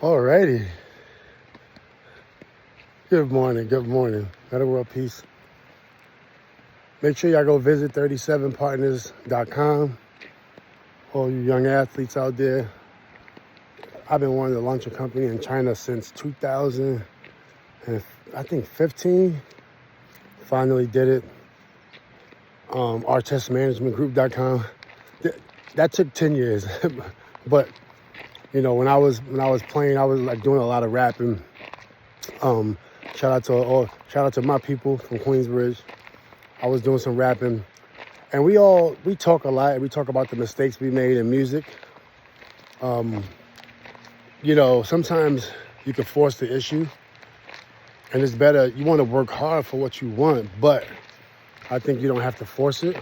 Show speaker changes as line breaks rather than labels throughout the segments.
Alrighty. Good morning. Metta World Peace. Make sure y'all go visit 37partners.com. All you young athletes out there. I've been wanting to launch a company in China since 2015. Finally did it. Artistmanagementgroup.com. That took 10 years. But when I was playing, I was like doing a lot of rapping. Shout out to my people from Queensbridge. I was doing some rapping, and we talk a lot. We talk about the mistakes we made in music. Sometimes you can force the issue, and it's better. You want to work hard for what you want, but I think you don't have to force it.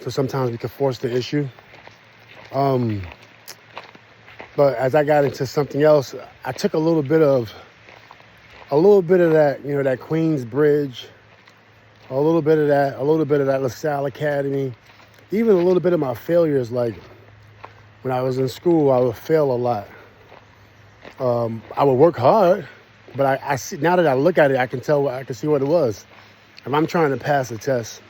So sometimes we can force the issue. But as I got into something else, I took a little bit of that, that Queensbridge, a little bit of that LaSalle Academy, even a little bit of my failures. Like when I was in school, I would fail a lot. I would work hard, but I see, now that I look at it, I can see what it was. If I'm trying to pass a test,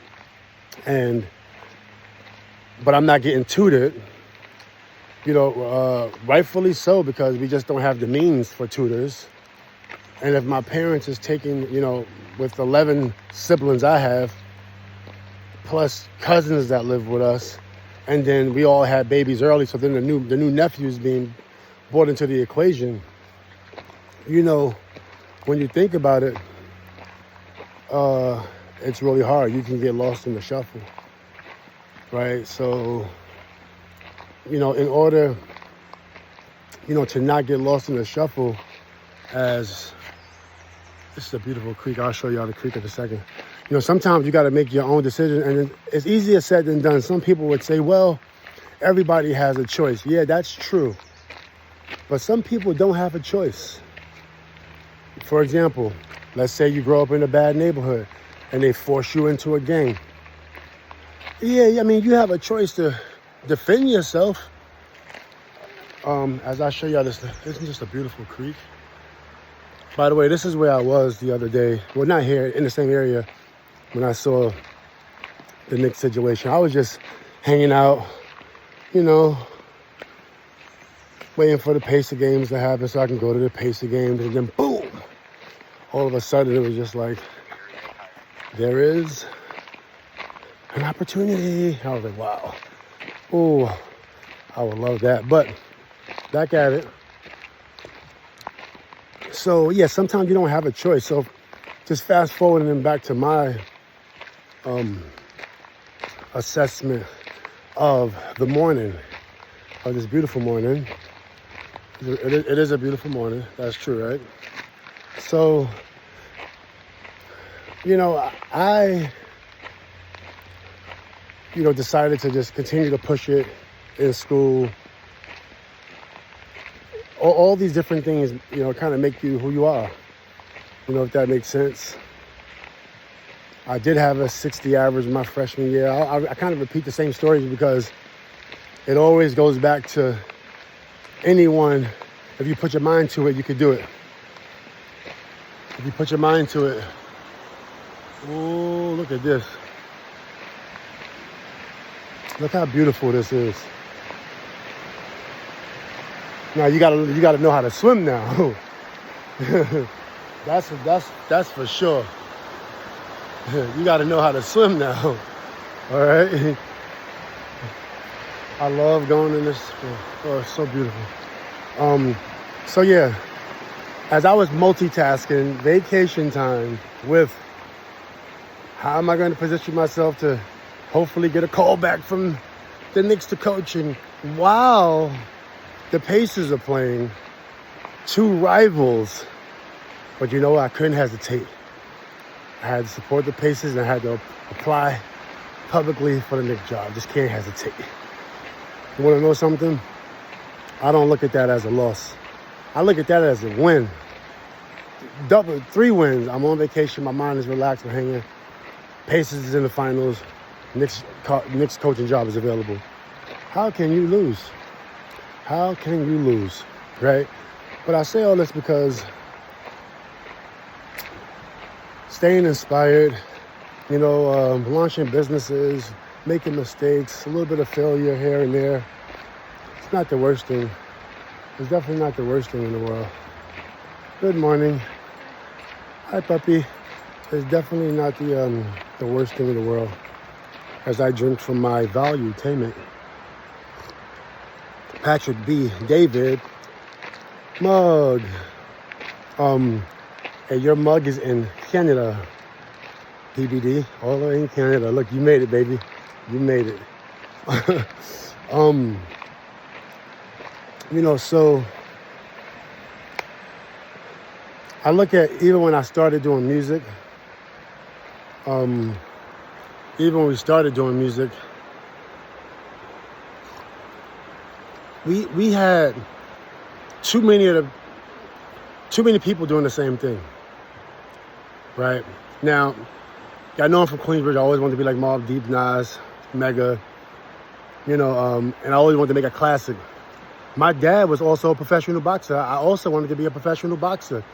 but I'm not getting tutored, rightfully so, because we just don't have the means for tutors. And if my parents is taking, with 11 siblings I have, plus cousins that live with us, and then we all had babies early, so then the new nephews being brought into the equation, when you think about it, it's really hard. You can get lost in the shuffle, right? So, in order, to not get lost in the shuffle, as this is a beautiful creek. I'll show y'all the creek in a second. Sometimes you got to make your own decision, and it's easier said than done. Some people would say, well, everybody has a choice. Yeah, that's true. But some people don't have a choice. For example, let's say you grow up in a bad neighborhood and they force you into a gang. Yeah, I mean, you have a choice to defend yourself. As I show y'all this is just a beautiful creek. By the way, this is where I was the other day. Well, not here, in the same area, when I saw the Knicks situation. I was just hanging out, waiting for the Pacer games to happen so I can go to the Pacer games. And then boom, all of a sudden it was just like, there is an opportunity. I was like, wow. Oh, I would love that. But back at it. So, yeah, sometimes you don't have a choice. So just fast forwarding and back to my assessment of the morning, of this beautiful morning. It is a beautiful morning. That's true, right? So, I decided to just continue to push it in school. All these different things, kind of make you who you are, if that makes sense. I did have a 60 average my freshman year. I kind of repeat the same stories because it always goes back to anyone. If you put your mind to it, you could do it. If you put your mind to it. Oh, look at this. Look how beautiful this is. Now you gotta know how to swim now. That's for sure. You gotta know how to swim now. All right. I love going in this. Oh, it's so beautiful. So yeah, as I was multitasking, vacation time with how am I going to position myself to hopefully get a call back from the Knicks to coaching while the Pacers are playing, two rivals. But I couldn't hesitate. I had to support the Pacers and I had to apply publicly for the Knicks job. Just can't hesitate. You want to know something? I don't look at that as a loss. I look at that as a win. 3 wins. I'm on vacation. My mind is relaxed. I'm hanging. Pacers is in the finals. Knicks coaching job is available. How can you lose? How can you lose, right? But I say all this because staying inspired, launching businesses, making mistakes, a little bit of failure here and there, it's not the worst thing. It's definitely not the worst thing in the world. Good morning. Hi, puppy. It's definitely not the worst thing in the world as I drink from my value-tainment. Patrick B. David mug. Hey, your mug is in Canada. PBD, all the way in Canada. Look, you made it, baby. You made it. So I look at, even when I started doing music, even when we started doing music, we had too many people doing the same thing, right? Now, I know I'm from Queensbridge. I always wanted to be like Mobb Deep, Nas, Mega, and I always wanted to make a classic. My dad was also a professional boxer. I also wanted to be a professional boxer.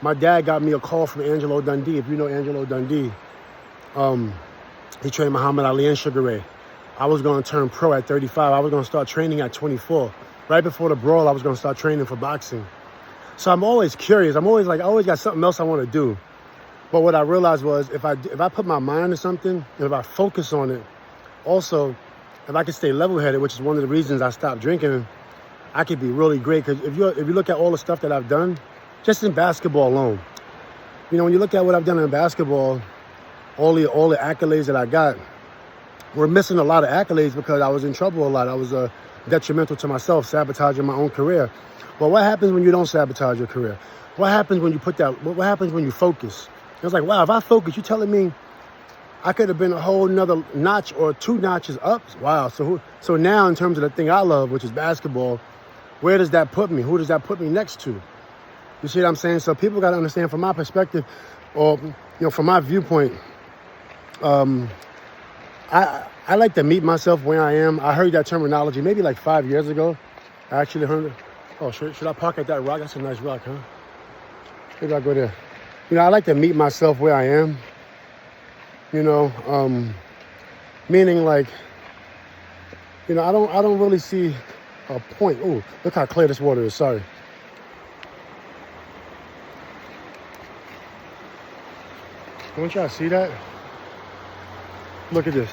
My dad got me a call from Angelo Dundee. If you know Angelo Dundee, he trained Muhammad Ali and Sugar Ray. I was going to turn pro at 35. I was going to start training at 24. Right before the brawl, I was going to start training for boxing. So I'm always curious. I always got something else I want to do. But what I realized was if I put my mind to something, and if I focus on it, also, if I could stay level-headed, which is one of the reasons I stopped drinking, I could be really great. Because if you look at all the stuff that I've done, just in basketball alone, when you look at what I've done in basketball, all the accolades that I got, we're missing a lot of accolades because I was in trouble a lot. I was detrimental to myself, sabotaging my own career. Well, what happens when you don't sabotage your career? What happens when you what happens when you focus? It was like, wow, if I focus, you're telling me I could have been a whole nother notch or 2 notches up? Wow. So now in terms of the thing I love, which is basketball, where does that put me? Who does that put me next to? You see what I'm saying? So people got to understand from my perspective, or, from my viewpoint, I like to meet myself where I am. I heard that terminology maybe like 5 years ago. I actually heard it. Oh, should I park at that rock? That's a nice rock, huh? Maybe I'll go there. I like to meet myself where I am. Meaning like, I don't really see a point. Oh, look how clear this water is. Sorry. Don't y'all see that? Look at this.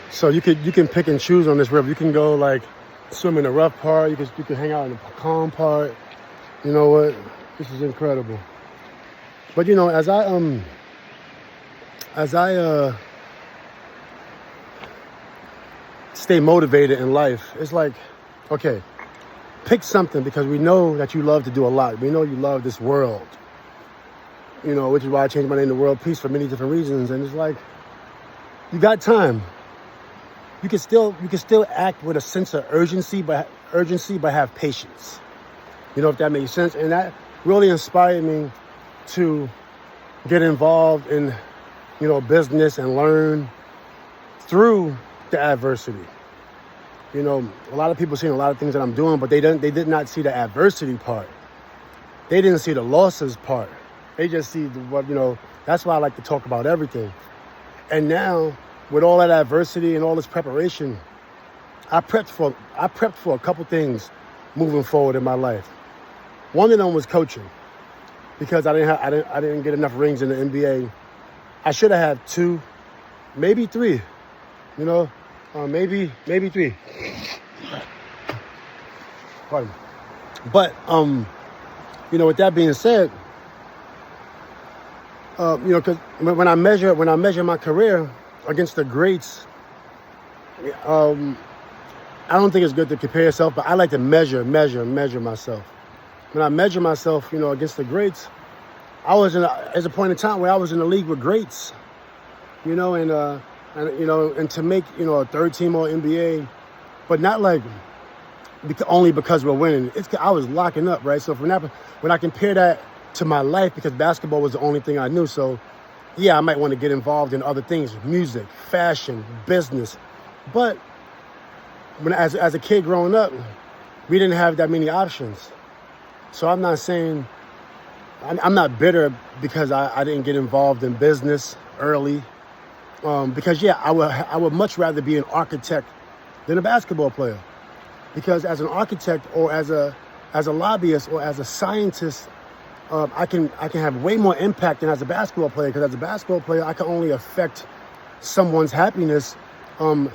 So you can pick and choose on this river. You can go like swim in the rough part. You can hang out in the calm part. You know what? This is incredible. But as I stay motivated in life, it's like, okay, pick something, because we know that you love to do a lot. We know you love this world. Which is why I changed my name to World Peace for many different reasons. And it's like, you got time. You can still act with a sense of urgency, but have patience. If that makes sense. And that really inspired me to get involved in, business and learn through the adversity. A lot of people seeing a lot of things that I'm doing, but they did not see the adversity part. They didn't see the losses part. They just see that's why I like to talk about everything. And now, with all that adversity and all this preparation, I prepped for a couple things moving forward in my life. One of them was coaching, because I didn't get enough rings in the NBA. I should have had 2, maybe 3. Maybe 3. Pardon. But with that being said, because when I measure my career against the greats, I don't think it's good to compare yourself, but I like to measure myself. When I measure myself, against the greats, I was there's a point in time where I was in the league with greats, and to make a third team All NBA, but not like only because we're winning. I was locking up, right? So when I compare that to my life, because basketball was the only thing I knew, so yeah, I might want to get involved in other things, music, fashion, business. But as a kid growing up, we didn't have that many options. So I'm not saying, I'm not bitter because I didn't get involved in business early. Because yeah, I would much rather be an architect than a basketball player. Because as an architect or as a lobbyist or as a scientist, I can have way more impact than as a basketball player. Because as a basketball player, I can only affect someone's happiness,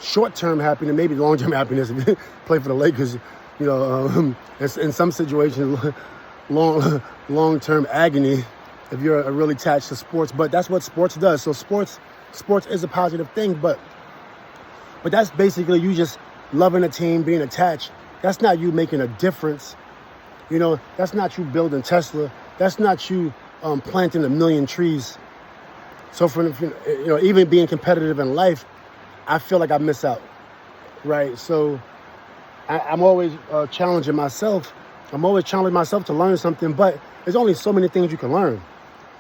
short-term happiness, maybe long-term happiness. If you play for the Lakers, in some situations, long-term agony if you're really attached to sports. But that's what sports does. So sports is a positive thing, but that's basically you just loving a team, being attached. That's not you making a difference. That's not you building Tesla. That's not you planting 1 million trees. So even being competitive in life, I feel like I miss out, right? So I'm always challenging myself. I'm always challenging myself to learn something, but there's only so many things you can learn.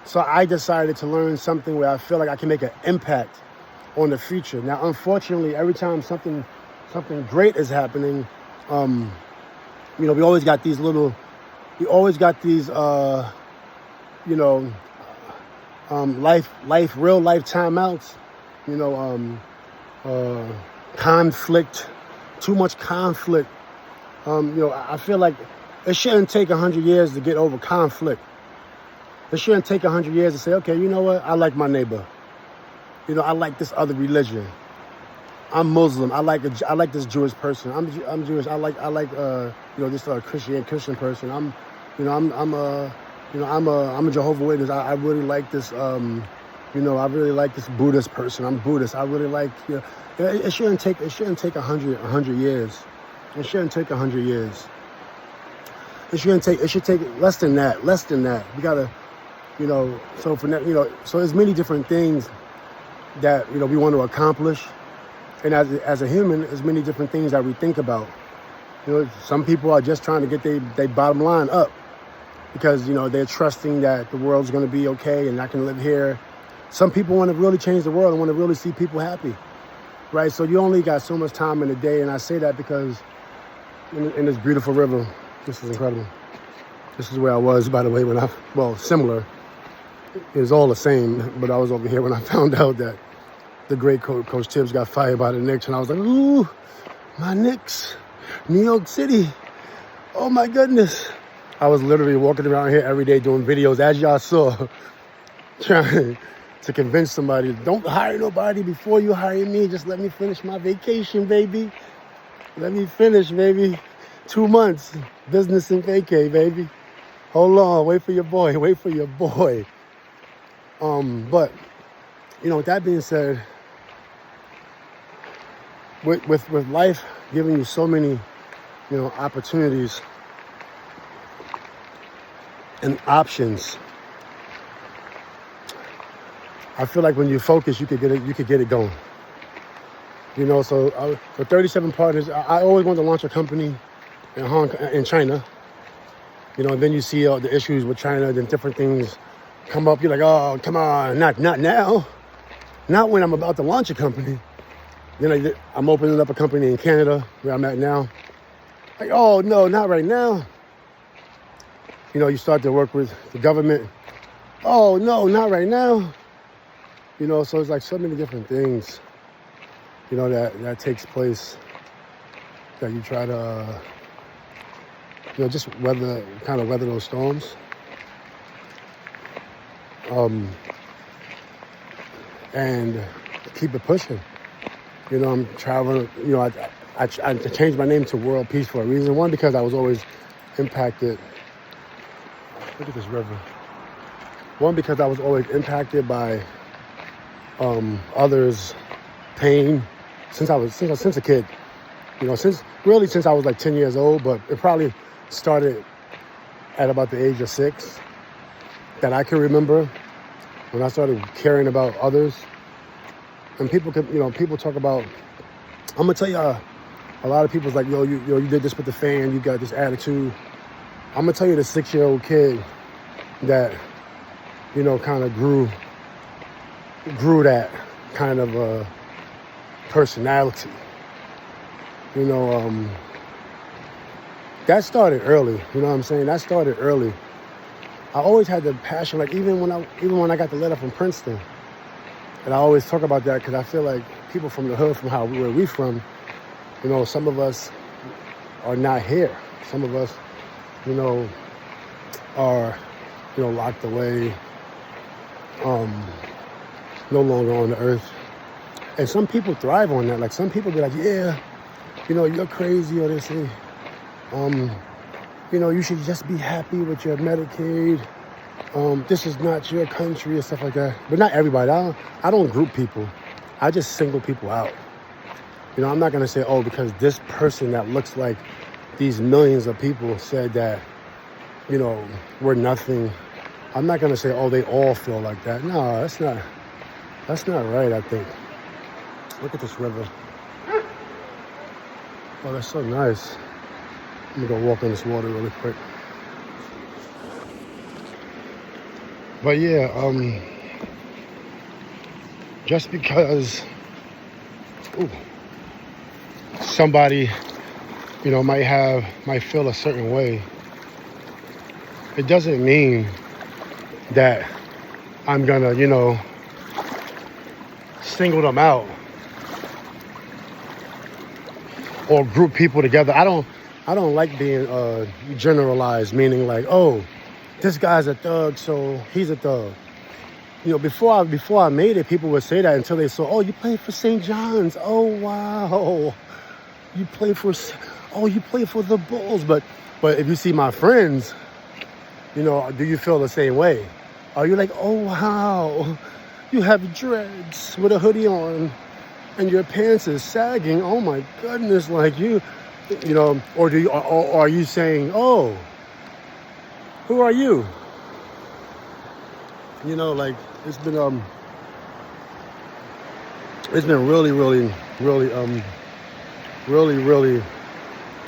So I decided to learn something where I feel like I can make an impact on the future. Now, unfortunately, every time something great is happening, we always got these real life timeouts, conflict, too much conflict. I feel like it shouldn't take 100 years to get over conflict. It shouldn't take 100 years to say, okay, you know what? I like my neighbor. I like this other religion. I'm Muslim. I like this Jewish person. I'm Jewish. I like this Christian person. I'm a Jehovah's Witness. I really like this. I really like this Buddhist person. I'm Buddhist. I really like. It shouldn't take 100 years. It shouldn't take 100 years. It should take less than that. We gotta, so for that, so there's many different things that we want to accomplish. And as a human, there's many different things that we think about. Some people are just trying to get their bottom line up because, they're trusting that the world's going to be okay and I can live here. Some people want to really change the world and want to really see people happy, right? So you only got so much time in a day. And I say that because in this beautiful river, this is incredible. This is where I was, by the way, similar. It was all the same, but I was over here when I found out that the great Coach Tibbs got fired by the Knicks, and I was like, ooh, my Knicks, New York City. Oh my goodness. I was literally walking around here every day doing videos, as y'all saw, trying to convince somebody, don't hire nobody before you hire me. Just let me finish my vacation, baby. Let me finish, baby. 2 months, business and vacay, baby. Hold on, wait for your boy. But, with that being said, with life giving you so many, opportunities and options, I feel like when you focus, you could get it going. So for 37 partners, I always wanted to launch a company in China. And then you see all the issues with China, then different things come up. You're like, oh, come on, not now. Not when I'm about to launch a company. Then I'm opening up a company in Canada, where I'm at now. Like, oh, no, not right now. You start to work with the government. Oh, no, not right now. So it's like so many different things, that takes place that you try to, just weather those storms. And keep it pushing. I'm traveling, I changed my name to World Peace for a reason. One, because I was always impacted. Look at this river. One, because I was always impacted by others' pain since a kid. Since I was like 10 years old, but it probably started at about the age of 6 that I can remember when I started caring about others. And people talk about, I'm gonna tell you, a lot of people's like, you did this with the fan, you got this attitude. I'm gonna tell you the 6-year-old kid that, kind of grew that kind of personality. You know, that started early. You know what I'm saying? That started early. I always had the passion, like even when I got the letter from Princeton, and I always talk about that because I feel like people from the hood, from where we from, you know, some of us are not here. Some of us, you know, are, you know, locked away, no longer on the earth. And some people thrive on that. Like some people be like, yeah, you know, you're crazy, or they say, you know, you should just be happy with your Medicaid. This is not your country and stuff like that. But not everybody. I don't group people. I just single people out. You know, I'm not going to say, oh, because this person that looks like these millions of people said that, you know, we're nothing. I'm not going to say, oh, they all feel like that. No, that's not right, I think. Look at this river. Oh, that's so nice. I'm going to go walk in this water really quick. But yeah, just because somebody, you know, might feel a certain way, it doesn't mean that I'm gonna, you know, single them out or group people together. I don't like being generalized, meaning like, oh, this guy's a thug, so he's a thug. You know, before I made it, people would say that until they saw, oh, you played for St. John's. Oh, wow. You play for the Bulls. But if you see my friends, you know, do you feel the same way? Are you like, oh, wow, you have dreads with a hoodie on and your pants is sagging. Oh, my goodness, like you know, or are you saying, oh, who are you? You know, like it's been really, really, really, really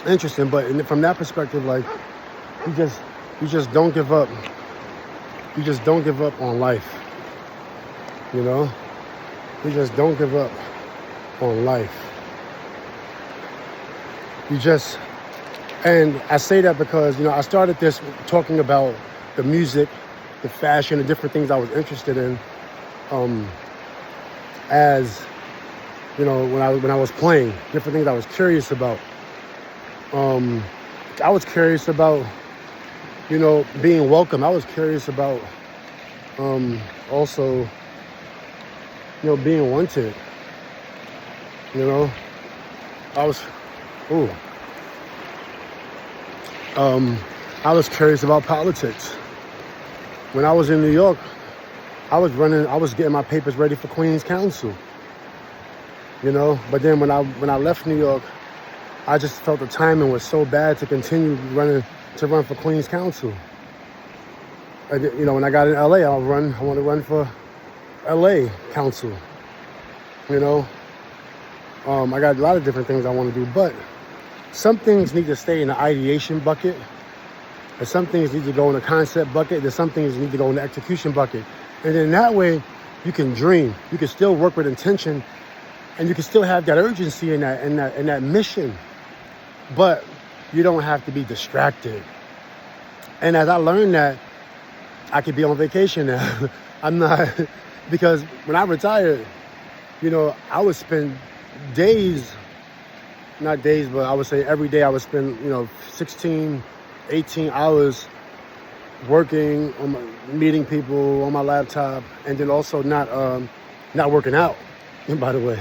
interesting. But from that perspective, like you just don't give up. You just don't give up on life. You know, you just don't give up on life. And I say that because, you know, I started this talking about the music, the fashion, the different things I was interested in. As you know, when I was playing, different things I was curious about. I was curious about, you know, being welcome. I was curious about also, you know, being wanted. You know, I was curious about politics. When I was in New York, I was getting my papers ready for Queen's Council. You know, but then when I left New York, I just felt the timing was so bad to continue run for Queen's Council. And, you know, when I got in LA, I want to run for LA Council. You know, I got a lot of different things I want to do, but some things need to stay in the ideation bucket. And some things need to go in the concept bucket. There's some things need to go in the execution bucket. And then that way you can dream. You can still work with intention, and you can still have that urgency in that mission. But you don't have to be distracted. And as I learned that, I could be on vacation now. I'm not, because when I retired, you know, I would spend days, not days, but I would say every day I would spend, you know, 16, 18 hours working meeting people on my laptop, and then also not working out. And by the way,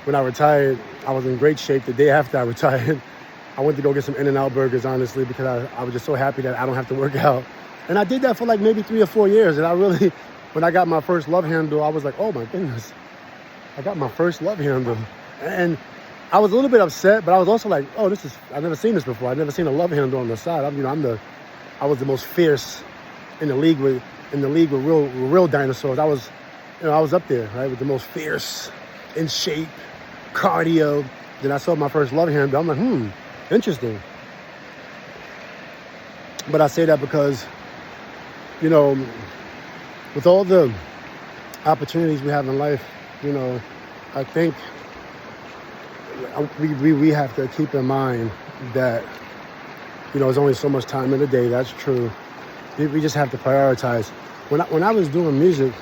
when I retired, I was in great shape. The day after I retired, I went to go get some In-N-Out burgers, honestly, because I was just so happy that I don't have to work out. And I did that for like maybe 3 or 4 years. And I really, when I got my first love handle, I was like, oh my goodness, I got my first love handle. And I was a little bit upset, but I was also like, oh, I've never seen this before. I've never seen a love handle on the side. I was the most fierce in the league with real dinosaurs. I was up there, right, with the most fierce, in shape, cardio. Then I saw my first love handle. I'm like, interesting. But I say that because, you know, with all the opportunities we have in life, you know, I think we have to keep in mind that, there's only so much time in the day. That's true. We just have to prioritize. When I was doing music,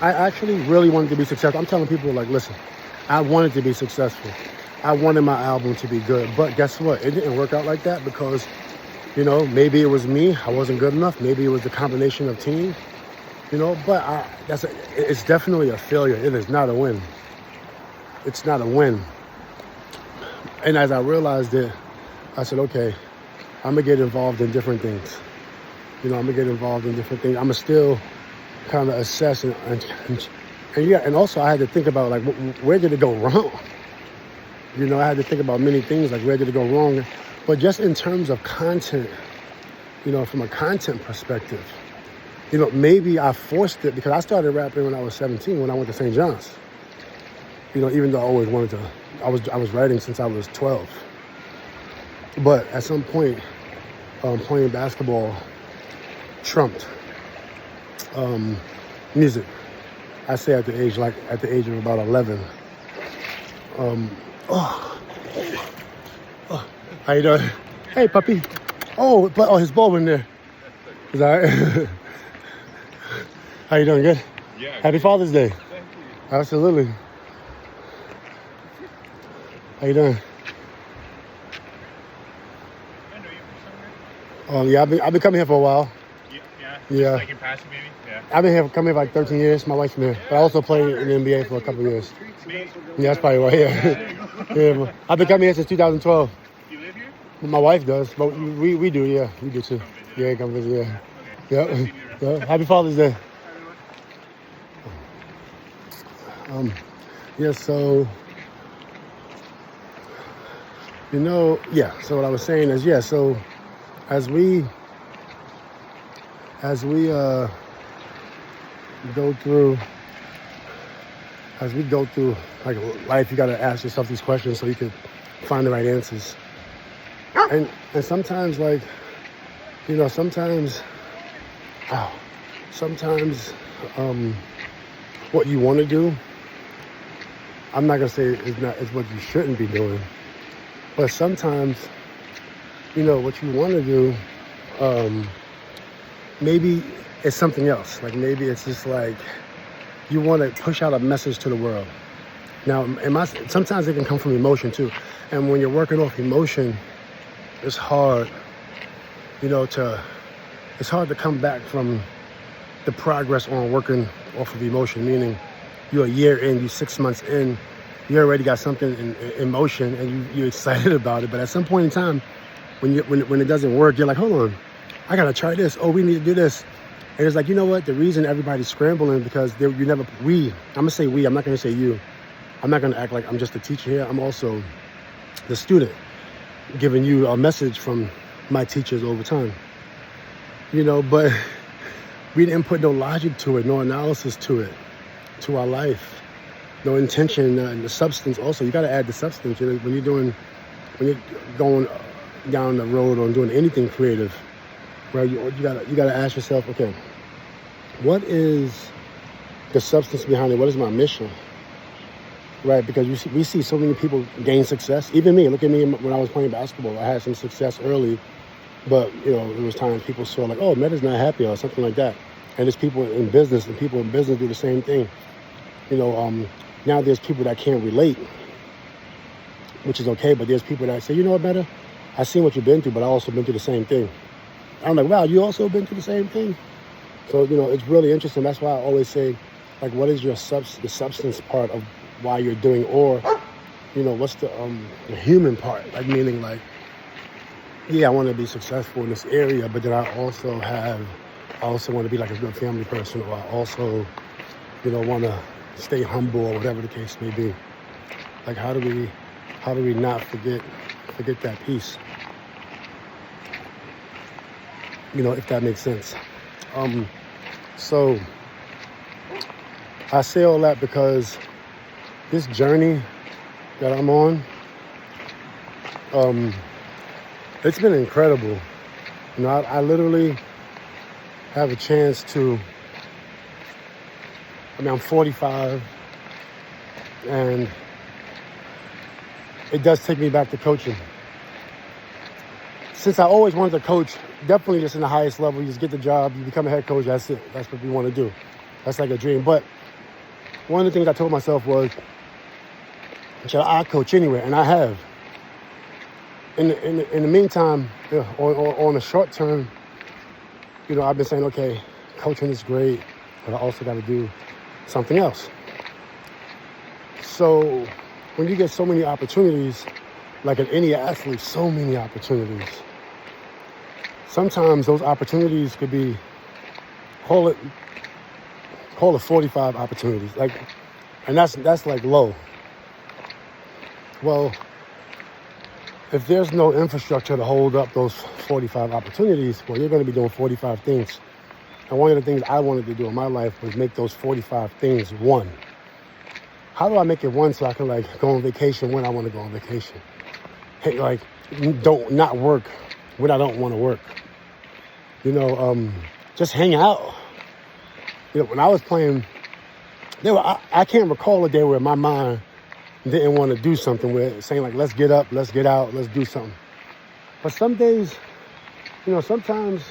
I actually really wanted to be successful. I'm telling people, like, listen, I wanted to be successful. I wanted my album to be good. But guess what? It didn't work out like that because, maybe it was me. I wasn't good enough. Maybe it was the combination of team. But it's definitely a failure. It is not a win. It's not a win. And as I realized it, I said, okay, I'm going to get involved in different things. I'm going to get involved in different things. I'm going to still kind of assess and also I had to think about, like, where did it go wrong? I had to think about many things, like, where did it go wrong? But just in terms of content, from a content perspective, maybe I forced it because I started rapping when I was 17, when I went to St. John's. Even though I always wanted to, I was writing since I was 12. But at some point, playing basketball trumped music. I say at the age of about 11. How you doing? Hey, puppy. His ball in there. Is that right? How you doing? Good?
Yeah.
Happy Father's Day.
Thank you.
Absolutely. How you doing?
I know you from somewhere.
Yeah, I've been coming here for a while.
Yeah. Just like in passing, maybe? Yeah.
I've been coming here for like 13 years. My wife's from here. But I also played in the NBA for a couple of years.
Me?
Yeah, that's probably why, yeah. Yeah, I've been coming here since 2012.
You live here?
My wife does, but we do, yeah. We do too. Yeah, come visit, yeah.
Okay.
Yep. Happy Father's Day. So, so what I was saying is, so as we go through like life, you got to ask yourself these questions so you can find the right answers. And sometimes, like, sometimes what you want to do, I'm not gonna say it's what you shouldn't be doing, but sometimes, what you want to do, maybe it's something else. Like, maybe it's just like you want to push out a message to the world. Now, sometimes it can come from emotion too, and when you're working off emotion, it's hard, it's hard to come back from the progress on working off of emotion, meaning you're a year in, you're 6 months in, you already got something in motion and you're excited about it. But at some point in time, when it doesn't work, you're like, hold on, I gotta try this. Oh, we need to do this. And it's like, you know what? The reason everybody's scrambling because I'm gonna say we, I'm not gonna say you. I'm not gonna act like I'm just a teacher here. I'm also the student giving you a message from my teachers over time. But we didn't put no logic to it, no analysis to it, to our life, no intention, and the substance also. You got to add the substance. When you're going down the road on doing anything creative, right? You gotta ask yourself, okay, what is the substance behind it? What is my mission? Right? Because we see so many people gain success. Even me, look at me when I was playing basketball. I had some success early, but there was times people saw like, oh, Metta's not happy or something like that. And there's people in business, and people in business do the same thing. Now there's people that can't relate, which is okay, but there's people that say, you know what, Metta? I seen what you've been through, but I also been through the same thing. I'm like, wow, you also been through the same thing? So, it's really interesting. That's why I always say, like, what is your the substance part of why you're doing, or, what's the human part? Like, meaning, like, yeah, I want to be successful in this area, but then I also want to be like a good family person, or I also, want to stay humble, or whatever the case may be. Like, how do we not forget that piece? If that makes sense. So I say all that because this journey that I'm on, it's been incredible. I literally have a chance to, I'm 45, and it does take me back to coaching. Since I always wanted to coach, definitely just in the highest level, you just get the job, you become a head coach, that's it. That's what we want to do. That's like a dream. But one of the things I told myself was, I'll coach anywhere, and I have. In the meantime, on the short term, I've been saying, okay, coaching is great, but I also got to do something else. So when you get so many opportunities, like in any athlete, so many opportunities, sometimes those opportunities could be, call it 45 opportunities, and that's like low. Well, if there's no infrastructure to hold up those 45 opportunities, well, you're going to be doing 45 things. And one of the things I wanted to do in my life was make those 45 things one. How do I make it one so I can go on vacation when I want to go on vacation? Hey, don't not work when I don't want to work. Just hang out. When I was playing, I can't recall a day where my mind didn't want to do something, with saying let's get up, let's get out, let's do something. But some days, sometimes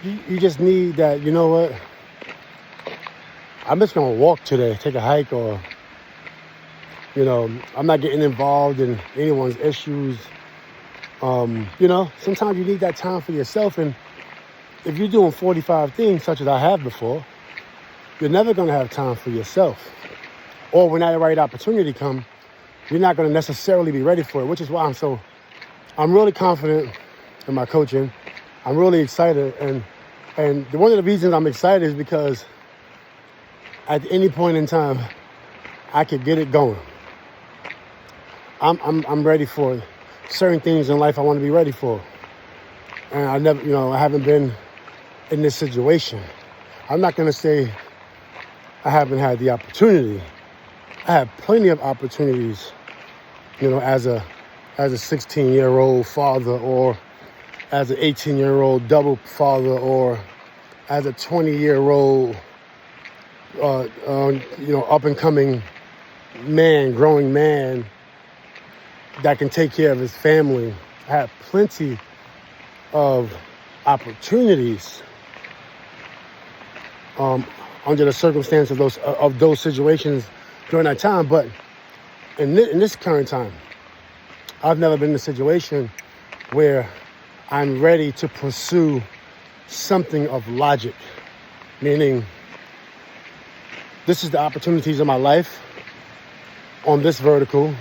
you just need that, what? I'm just going to walk today, take a hike, or, I'm not getting involved in anyone's issues. Sometimes you need that time for yourself. And if you're doing 45 things, such as I have before, you're never going to have time for yourself. Or when that right opportunity comes, you're not going to necessarily be ready for it, which is why I'm really confident in my coaching. I'm really excited. And one of the reasons I'm excited is because at any point in time, I could get it going. I'm ready for certain things in life I want to be ready for. And I haven't been in this situation. I'm not going to say I haven't had the opportunity. I have plenty of opportunities, as a 16-year-old father, or as an 18-year-old double father, or as a 20-year-old, up-and-coming man, growing man that can take care of his family. I have plenty of opportunities under the circumstance of those situations during that time. But in this current time, I've never been in a situation where I'm ready to pursue something of logic, meaning this is the opportunities of my life on this vertical.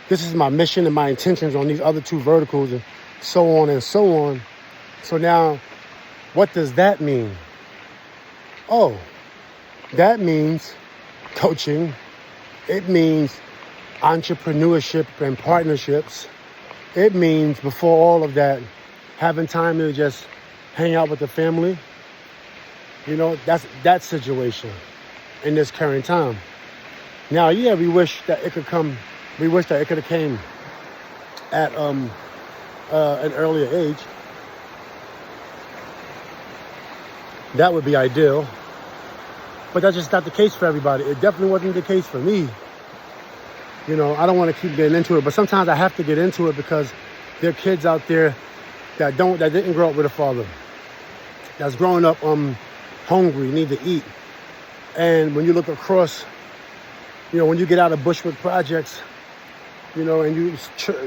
This is my mission and my intentions on these other two verticals, and so on and so on. So now, what does that mean? Oh, that means coaching. It means entrepreneurship and partnerships. It means, before all of that, having time to just hang out with the family. That's that situation in this current time. Now, yeah, we wish that it could come. We wish that it could have came at an earlier age. That would be ideal. But that's just not the case for everybody. It definitely wasn't the case for me. I don't want to keep getting into it, but sometimes I have to get into it because there are kids out there that didn't grow up with a father, that's growing up hungry, need to eat. And when you look across, when you get out of Bushwick Projects, and you're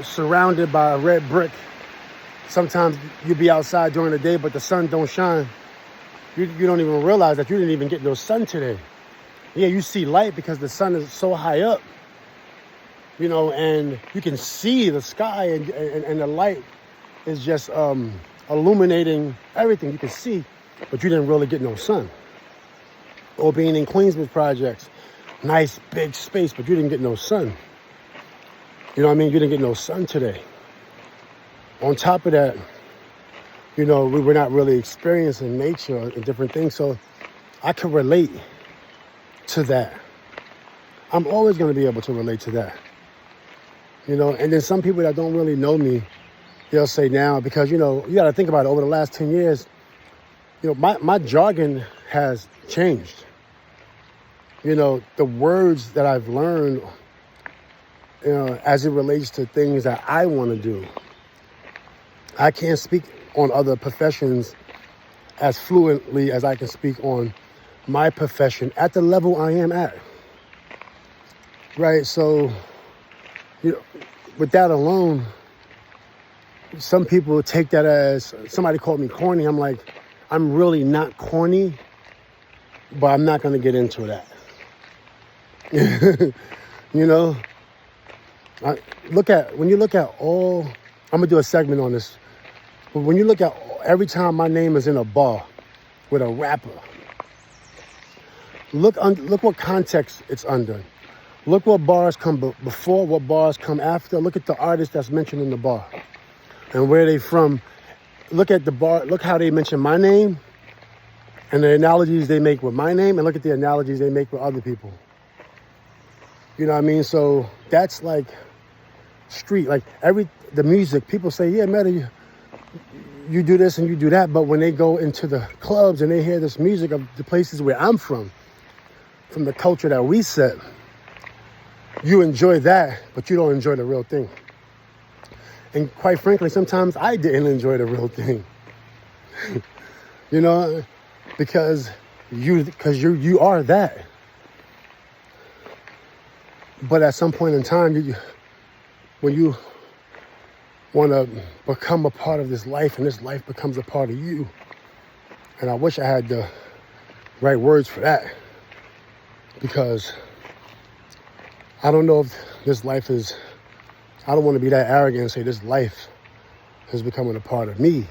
surrounded by a red brick, sometimes you be outside during the day, but the sun don't shine. You don't even realize that you didn't even get no sun today. Yeah, you see light because the sun is so high up, and you can see the sky, and the light is just illuminating everything you can see, but you didn't really get no sun. Or being in Queensbridge Projects, nice big space, but you didn't get no sun. You didn't get no sun today. On top of that, we were not really experiencing nature and different things. So I can relate to that. I'm always going to be able to relate to that. And then some people that don't really know me, they'll say now, because, you got to think about it, over the last 10 years, my jargon has changed. The words that I've learned as it relates to things that I want to do. I can't speak on other professions as fluently as I can speak on my profession at the level I am at. Right? So, with that alone, some people take that as, somebody called me corny. I'm like, I'm really not corny, but I'm not going to get into that. When you look at all, I'm going to do a segment on this, but when you look at every time my name is in a bar with a rapper, look what context it's under. Look what bars come before, what bars come after. Look at the artist that's mentioned in the bar and where they from. Look at the bar, look how they mention my name and the analogies they make with my name, and look at the analogies they make with other people. You know what I mean? So that's like street, like the music, people say, yeah, Metta, you do this and you do that. But when they go into the clubs and they hear this music of the places where I'm from the culture that we set, you enjoy that, but you don't enjoy the real thing. And quite frankly, sometimes I didn't enjoy the real thing. Because you are that. But at some point in time, when you want to become a part of this life and this life becomes a part of you, and I wish I had the right words for that, because I don't know if this life is, I don't want to be that arrogant and say this life is becoming a part of me,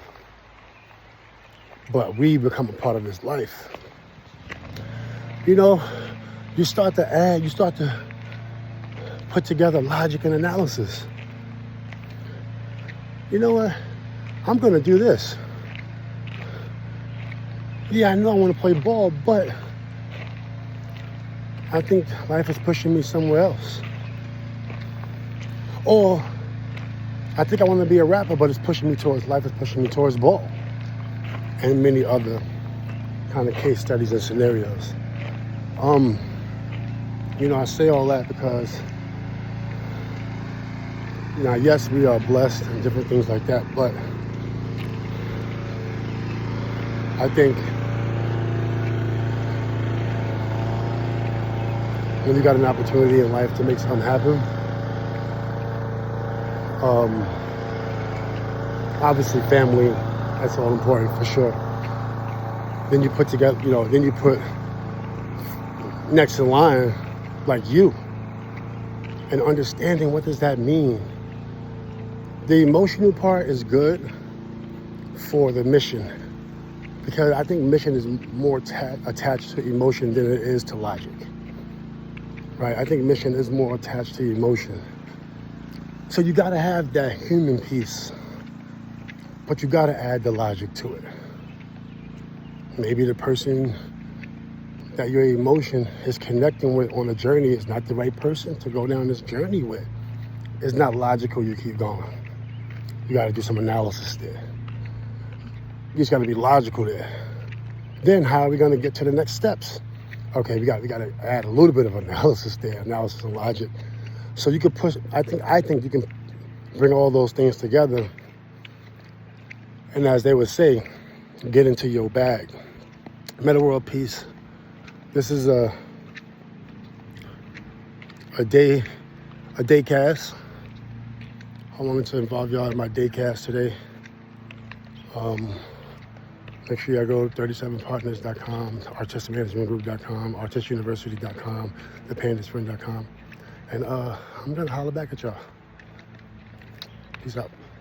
but we become a part of this life. You start to put together logic and analysis. You know what? I'm going to do this. Yeah, I know I want to play ball, but I think life is pushing me somewhere else. Or I think I want to be a rapper, but life is pushing me towards ball. And many other kind of case studies and scenarios. I say all that because, yes, we are blessed and different things like that, but I think when you got an opportunity in life to make something happen, obviously family, that's all important for sure. Then you put together, then you put next in line, like you, and understanding what does that mean. The emotional part is good for the mission, because I think mission is more attached to emotion than it is to logic. Right? I think mission is more attached to emotion. So you gotta have that human piece, but you gotta add the logic to it. Maybe the person that your emotion is connecting with on a journey is not the right person to go down this journey with. It's not logical, you keep going. You gotta do some analysis there. You just gotta be logical there. Then how are we gonna get to the next steps? Okay, we gotta add a little bit of analysis there, analysis and logic. So you could push, I think you can bring all those things together. And as they would say, get into your bag. Metta World Peace. This is a day cast. I wanted to involve y'all in my day cast today. Make sure y'all go to 37partners.com, artistmanagementgroup.com, artistuniversity.com, thepandaspring.com. And I'm gonna holler back at y'all. Peace out.